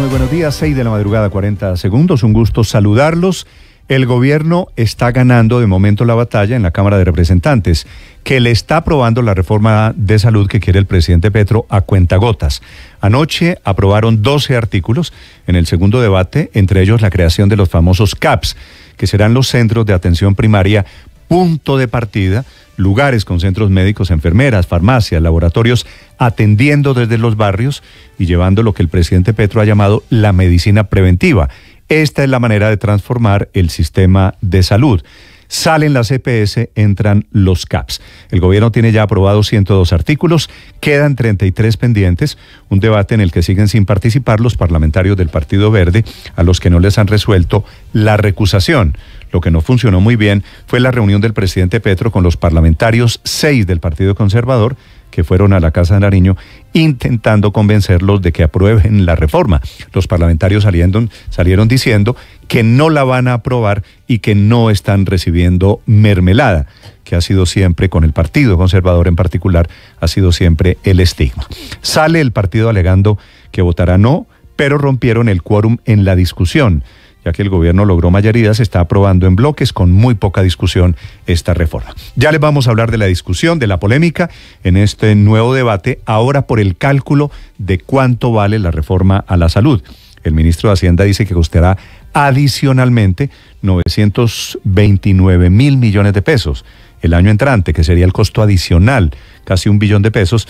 Muy buenos días, 6 de la madrugada, 40 segundos. Un gusto saludarlos. El gobierno está ganando de momento la batalla en la Cámara de Representantes, que le está aprobando la reforma de salud que quiere el presidente Petro a cuentagotas. Anoche aprobaron 12 artículos en el segundo debate, entre ellos la creación de los famosos CAPS, que serán los centros de atención primaria, punto de partida, lugares con centros médicos, enfermeras, farmacias, laboratorios, atendiendo desde los barrios y llevando lo que el presidente Petro ha llamado la medicina preventiva. Esta es la manera de transformar el sistema de salud. Salen las EPS, entran los CAPS. El gobierno tiene ya aprobados 102 artículos, quedan 33 pendientes, un debate en el que siguen sin participar los parlamentarios del Partido Verde, a los que no les han resuelto la recusación. Lo que no funcionó muy bien fue la reunión del presidente Petro con los parlamentarios 6 del Partido Conservador, que fueron a la Casa de Nariño intentando convencerlos de que aprueben la reforma. Los parlamentarios salieron diciendo que no la van a aprobar y que no están recibiendo mermelada, que ha sido siempre, con el Partido Conservador en particular, ha sido siempre el estigma. Sale el partido alegando que votará no, pero rompieron el quórum en la discusión. Ya que el gobierno logró mayoría, se está aprobando en bloques con muy poca discusión esta reforma. Ya les vamos a hablar de la discusión, de la polémica en este nuevo debate, ahora por el cálculo de cuánto vale la reforma a la salud. El ministro de Hacienda dice que costará adicionalmente 929 mil millones de pesos el año entrante, que sería el costo adicional, casi 1 billón de pesos,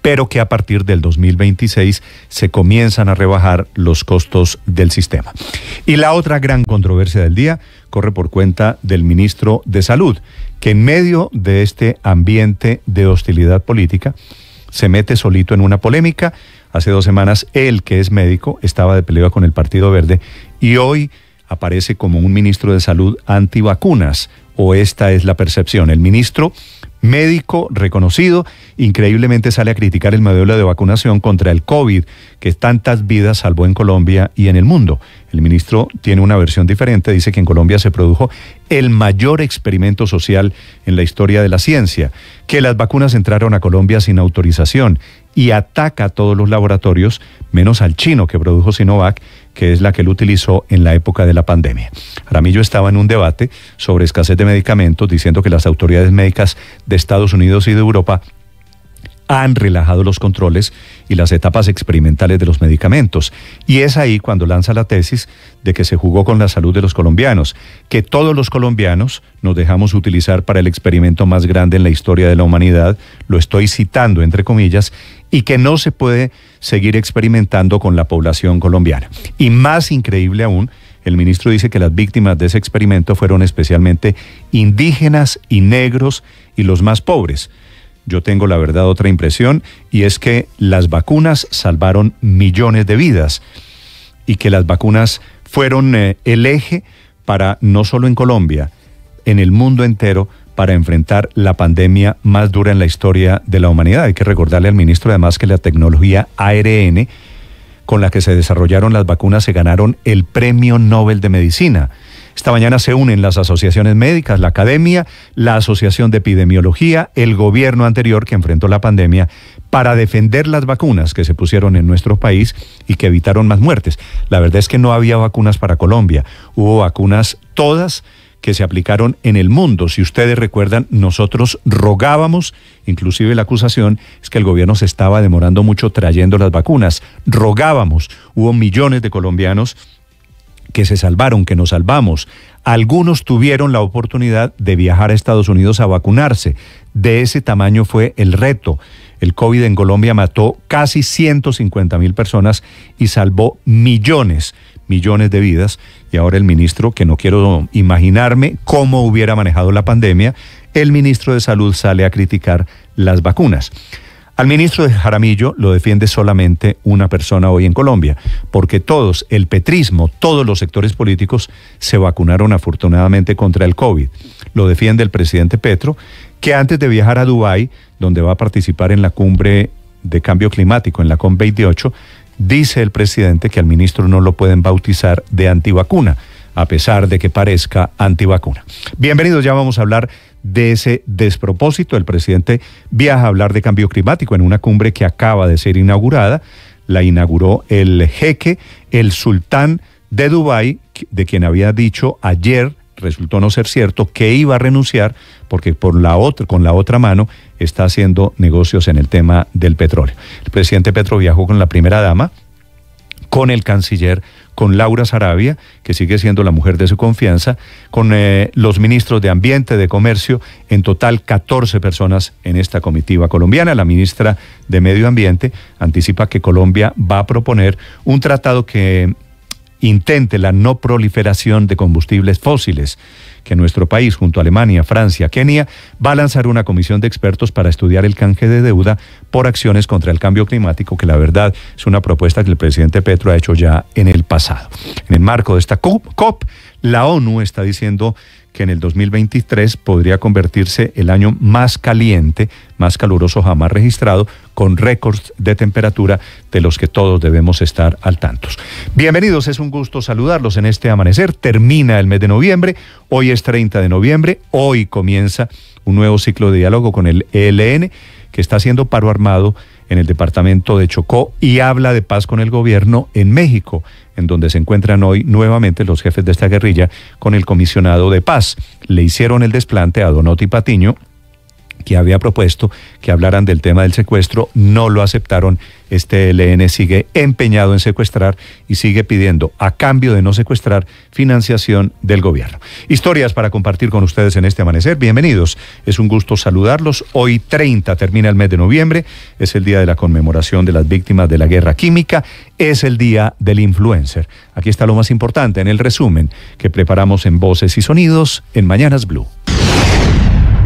pero que a partir del 2026 se comienzan a rebajar los costos del sistema. Y la otra gran controversia del día corre por cuenta del ministro de Salud, que en medio de este ambiente de hostilidad política se mete solito en una polémica. Hace 2 semanas él, que es médico, estaba de pelea con el Partido Verde y hoy aparece como un ministro de Salud antivacunas, o esta es la percepción. El ministro médico reconocido, increíblemente sale a criticar el modelo de vacunación contra el COVID, que tantas vidas salvó en Colombia y en el mundo. El ministro tiene una versión diferente, dice que en Colombia se produjo el mayor experimento social en la historia de la ciencia, que las vacunas entraron a Colombia sin autorización y ataca a todos los laboratorios, menos al chino que produjo Sinovac, que es la que él utilizó en la época de la pandemia. Jaramillo estaba en un debate sobre escasez de medicamentos, diciendo que las autoridades médicas de Estados Unidos y de Europa han relajado los controles y las etapas experimentales de los medicamentos. Y es ahí cuando lanza la tesis de que se jugó con la salud de los colombianos, que todos los colombianos nos dejamos utilizar para el experimento más grande en la historia de la humanidad, lo estoy citando entre comillas, y que no se puede seguir experimentando con la población colombiana. Y más increíble aún, el ministro dice que las víctimas de ese experimento fueron especialmente indígenas y negros y los más pobres. Yo tengo la verdad otra impresión, y es que las vacunas salvaron millones de vidas y que las vacunas fueron el eje para, no solo en Colombia, en el mundo entero, para enfrentar la pandemia más dura en la historia de la humanidad. Hay que recordarle al ministro además que la tecnología ARN con la que se desarrollaron las vacunas se ganaron el Premio Nobel de Medicina. Esta mañana se unen las asociaciones médicas, la academia, la Asociación de Epidemiología, el gobierno anterior que enfrentó la pandemia para defender las vacunas que se pusieron en nuestro país y que evitaron más muertes. La verdad es que no había vacunas para Colombia, hubo vacunas todas que se aplicaron en el mundo. Si ustedes recuerdan, nosotros rogábamos, inclusive la acusación es que el gobierno se estaba demorando mucho trayendo las vacunas. Rogábamos, hubo millones de colombianos que se salvaron, que nos salvamos. Algunos tuvieron la oportunidad de viajar a Estados Unidos a vacunarse. De ese tamaño fue el reto. El COVID en Colombia mató casi 150.000 personas y salvó millones de vidas. Y ahora el ministro, que no quiero imaginarme cómo hubiera manejado la pandemia, el ministro de Salud sale a criticar las vacunas. Al ministro de Jaramillo lo defiende solamente una persona hoy en Colombia, porque todos, el petrismo, todos los sectores políticos se vacunaron afortunadamente contra el COVID. Lo defiende el presidente Petro, que antes de viajar a Dubái, donde va a participar en la cumbre de cambio climático, en la COP28, dice el presidente que al ministro no lo pueden bautizar de antivacuna, a pesar de que parezca antivacuna. Bienvenidos, ya vamos a hablar de ese despropósito. El presidente viaja a hablar de cambio climático en una cumbre que acaba de ser inaugurada. la inauguró el jeque, el sultán de Dubái, de quien había dicho ayer, resultó no ser cierto, que iba a renunciar porque con la otra mano está haciendo negocios en el tema del petróleo. El presidente Petro viajó con la primera dama, con el canciller, con Laura Sarabia, que sigue siendo la mujer de su confianza, con los ministros de Ambiente, de Comercio, en total 14 personas en esta comitiva colombiana. La ministra de Medio Ambiente anticipa que Colombia va a proponer un tratado que intente la no proliferación de combustibles fósiles, que nuestro país, junto a Alemania, Francia, Kenia, va a lanzar una comisión de expertos para estudiar el canje de deuda por acciones contra el cambio climático, que la verdad es una propuesta que el presidente Petro ha hecho ya en el pasado. En el marco de esta COP, la ONU está diciendo que en el 2023 podría convertirse el año más caliente, más caluroso jamás registrado, con récords de temperatura de los que todos debemos estar al tanto. Bienvenidos, es un gusto saludarlos en este amanecer. Termina el mes de noviembre, hoy es 30 de noviembre, hoy comienza un nuevo ciclo de diálogo con el ELN, que está haciendo paro armado en el departamento de Chocó y habla de paz con el gobierno en México, en donde se encuentran hoy nuevamente los jefes de esta guerrilla con el comisionado de paz. Le hicieron el desplante a Donoty Patiño, que había propuesto que hablaran del tema del secuestro, no lo aceptaron. Este ELN sigue empeñado en secuestrar y sigue pidiendo, a cambio de no secuestrar, financiación del gobierno. Historias para compartir con ustedes en este amanecer. Bienvenidos, es un gusto saludarlos. Hoy 30 termina el mes de noviembre, es el día de la conmemoración de las víctimas de la guerra química, es el día del influencer. Aquí está lo más importante en el resumen que preparamos en Voces y Sonidos en Mañanas Blue.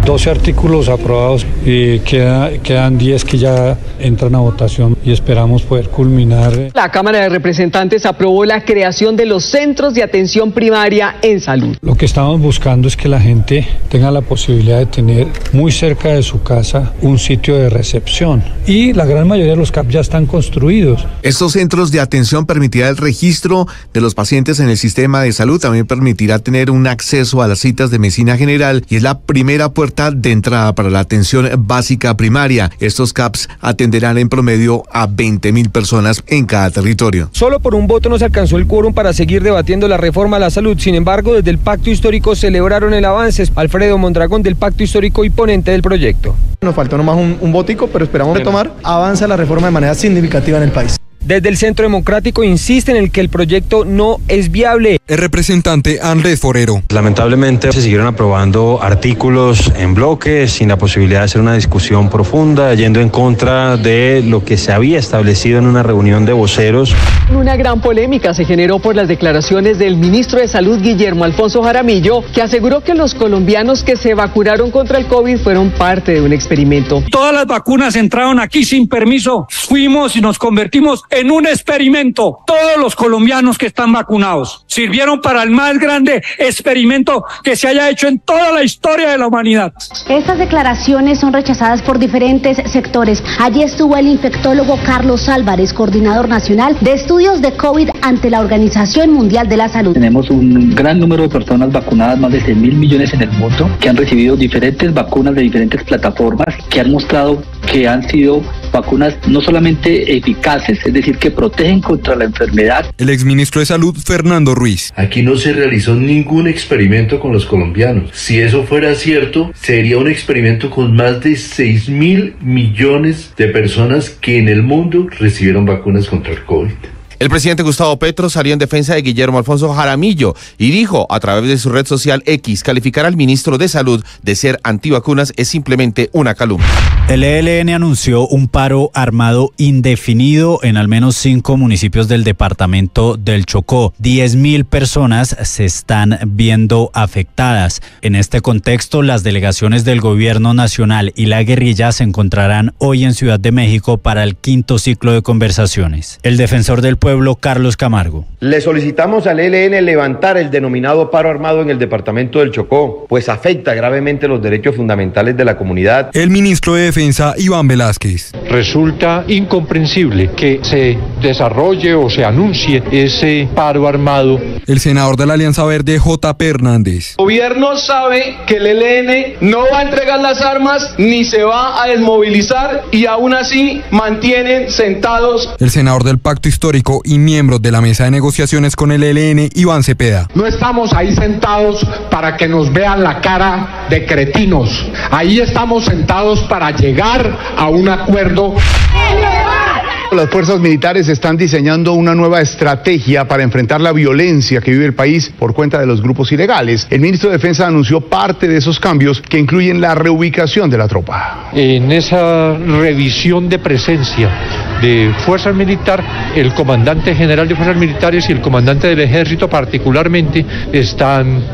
12 artículos aprobados y quedan 10 que ya entran a votación y esperamos poder culminar. La Cámara de Representantes aprobó la creación de los centros de atención primaria en salud. Lo que estamos buscando es que la gente tenga la posibilidad de tener muy cerca de su casa un sitio de recepción y la gran mayoría de los CAP ya están construidos. Estos centros de atención permitirán el registro de los pacientes en el sistema de salud, también permitirá tener un acceso a las citas de medicina general y es la primera puerta de entrada para la atención básica primaria. Estos CAPs atenderán en promedio a 20.000 personas en cada territorio. Solo por un voto no se alcanzó el quórum para seguir debatiendo la reforma a la salud. Sin embargo, desde el Pacto Histórico celebraron el avance. Alfredo Mondragón, del Pacto Histórico y ponente del proyecto. Nos faltó nomás un votico, pero esperamos retomar. Avanza la reforma de manera significativa en el país. Desde el Centro Democrático insisten en que el proyecto no es viable. El representante Andrés Forero. Lamentablemente se siguieron aprobando artículos en bloque sin la posibilidad de hacer una discusión profunda, yendo en contra de lo que se había establecido en una reunión de voceros. Una gran polémica se generó por las declaraciones del ministro de Salud, Guillermo Alfonso Jaramillo, que aseguró que los colombianos que se vacunaron contra el COVID fueron parte de un experimento. Todas las vacunas entraron aquí sin permiso. Fuimos y nos convertimos en un experimento. Todos los colombianos que están vacunados sirvieron para el más grande experimento que se haya hecho en toda la historia de la humanidad. Estas declaraciones son rechazadas por diferentes sectores. Allí estuvo el infectólogo Carlos Álvarez, coordinador nacional de estudios de COVID ante la Organización Mundial de la Salud. Tenemos un gran número de personas vacunadas, más de 6.000 millones en el mundo, que han recibido diferentes vacunas de diferentes plataformas, que han mostrado que han sido vacunas no solamente eficaces, es decir, que protegen contra la enfermedad. El exministro de Salud, Fernando Ruiz. Aquí no se realizó ningún experimento con los colombianos. Si eso fuera cierto, sería un experimento con más de 6.000 millones de personas que en el mundo recibieron vacunas contra el COVID. El presidente Gustavo Petro salió en defensa de Guillermo Alfonso Jaramillo y dijo a través de su red social X, calificar al ministro de Salud de ser antivacunas es simplemente una calumnia. El ELN anunció un paro armado indefinido en al menos 5 municipios del departamento del Chocó. 10.000 personas se están viendo afectadas. En este contexto, las delegaciones del gobierno nacional y la guerrilla se encontrarán hoy en Ciudad de México para el 5º ciclo de conversaciones. El defensor del pueblo Pueblo, Carlos Camargo. Le solicitamos al ELN levantar el denominado paro armado en el departamento del Chocó, pues afecta gravemente los derechos fundamentales de la comunidad. El ministro de Defensa, Iván Velázquez. Resulta incomprensible que se desarrolle o se anuncie ese paro armado. El senador de la Alianza Verde, J.P. Hernández. El gobierno sabe que el ELN no va a entregar las armas ni se va a desmovilizar y aún así mantienen sentados. El senador del Pacto Histórico y miembro de la mesa de negociaciones con el ELN, Iván Cepeda. No estamos ahí sentados para que nos vean la cara de cretinos. Ahí estamos sentados para llegar a un acuerdo. Las fuerzas militares están diseñando una nueva estrategia para enfrentar la violencia que vive el país por cuenta de los grupos ilegales. El ministro de Defensa anunció parte de esos cambios que incluyen la reubicación de la tropa. En esa revisión de presencia de fuerzas militares, el comandante general de fuerzas militares y el comandante del ejército particularmente están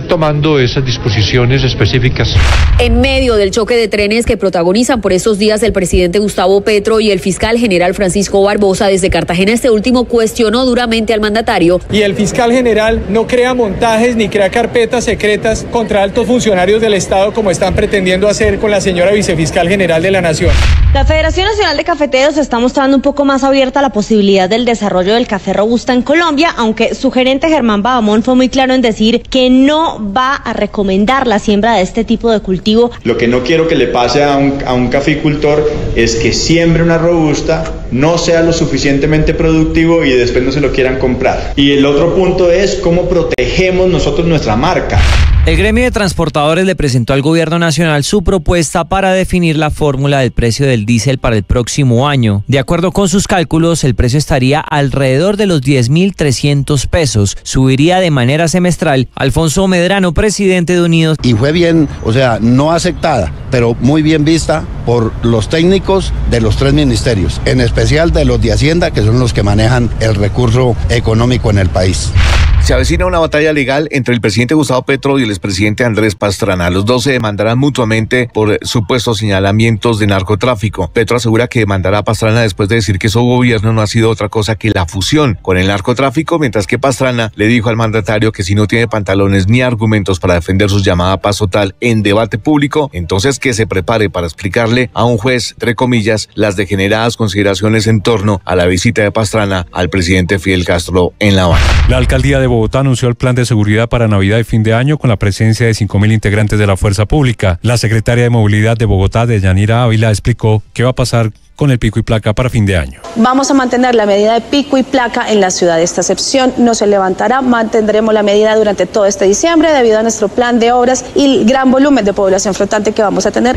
tomando esas disposiciones específicas. En medio del choque de trenes que protagonizan por estos días el presidente Gustavo Petro y el fiscal general Francisco Barbosa desde Cartagena, este último cuestionó duramente al mandatario. Y el fiscal general no crea montajes ni crea carpetas secretas contra altos funcionarios del Estado como están pretendiendo hacer con la señora vicefiscal general de la Nación. La Federación Nacional de Cafeteros está mostrando un poco más abierta la posibilidad del desarrollo del café robusta en Colombia, aunque su gerente Germán Badamón fue muy claro en decir que no va a recomendar la siembra de este tipo de cultivo. Lo que no quiero que le pase a un caficultor es que siembre una robusta, no sea lo suficientemente productivo y después no se lo quieran comprar. Y el otro punto es cómo protegemos nosotros nuestra marca. El gremio de transportadores le presentó al gobierno nacional su propuesta para definir la fórmula del precio del diésel para el próximo año. De acuerdo con sus cálculos, el precio estaría alrededor de los 10.300 pesos. Subiría de manera semestral. Alfonso Medrano, presidente de Unidos. Y fue bien, o sea, no aceptada, pero muy bien vista por los técnicos de los tres ministerios, en especial de los de Hacienda, que son los que manejan el recurso económico en el país. Se avecina una batalla legal entre el presidente Gustavo Petro y el expresidente Andrés Pastrana. Los dos se demandarán mutuamente por supuestos señalamientos de narcotráfico. Petro asegura que demandará a Pastrana después de decir que su gobierno no ha sido otra cosa que la fusión con el narcotráfico, mientras que Pastrana le dijo al mandatario que si no tiene pantalones ni argumentos para defender su llamada paz total en debate público, entonces que se prepare para explicarle a un juez, entre comillas, las degeneradas consideraciones en torno a la visita de Pastrana al presidente Fidel Castro en La Habana. La alcaldía de Bogotá anunció el plan de seguridad para Navidad y fin de año con la presencia de 5.000 integrantes de la fuerza pública. La secretaria de Movilidad de Bogotá, Deyanira Ávila, explicó qué va a pasar con el pico y placa para fin de año. Vamos a mantener la medida de pico y placa en la ciudad. Esta excepción no se levantará. Mantendremos la medida durante todo este diciembre debido a nuestro plan de obras y el gran volumen de población flotante que vamos a tener.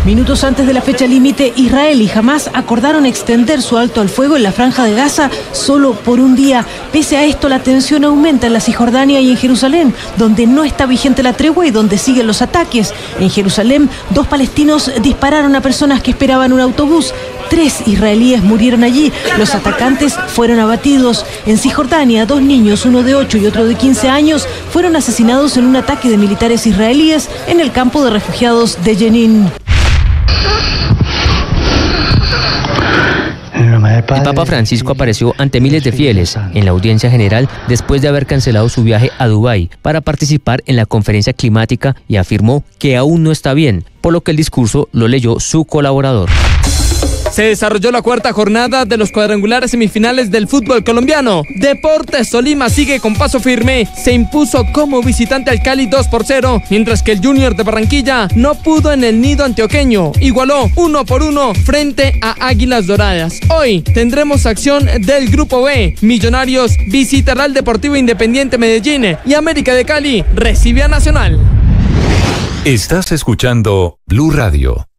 Minutos antes de la fecha límite, Israel y Hamás acordaron extender su alto al fuego en la franja de Gaza solo por un día. Pese a esto, la tensión aumenta en la Cisjordania y en Jerusalén, donde no está vigente la tregua y donde siguen los ataques. En Jerusalén, 2 palestinos dispararon a personas que esperaban un autobús. 3 israelíes murieron allí. Los atacantes fueron abatidos. En Cisjordania, 2 niños, uno de 8 y otro de 15 años, fueron asesinados en un ataque de militares israelíes en el campo de refugiados de Jenin. El Papa Francisco apareció ante miles de fieles en la audiencia general después de haber cancelado su viaje a Dubái para participar en la conferencia climática y afirmó que aún no está bien, por lo que el discurso lo leyó su colaborador. Se desarrolló la 4ª jornada de los cuadrangulares semifinales del fútbol colombiano. Deportes Tolima sigue con paso firme. Se impuso como visitante al Cali 2-0, mientras que el Junior de Barranquilla no pudo en el nido antioqueño. Igualó 1-1 frente a Águilas Doradas. Hoy tendremos acción del Grupo B. Millonarios visitará al Deportivo Independiente Medellín y América de Cali recibe a Nacional. Estás escuchando Blue Radio.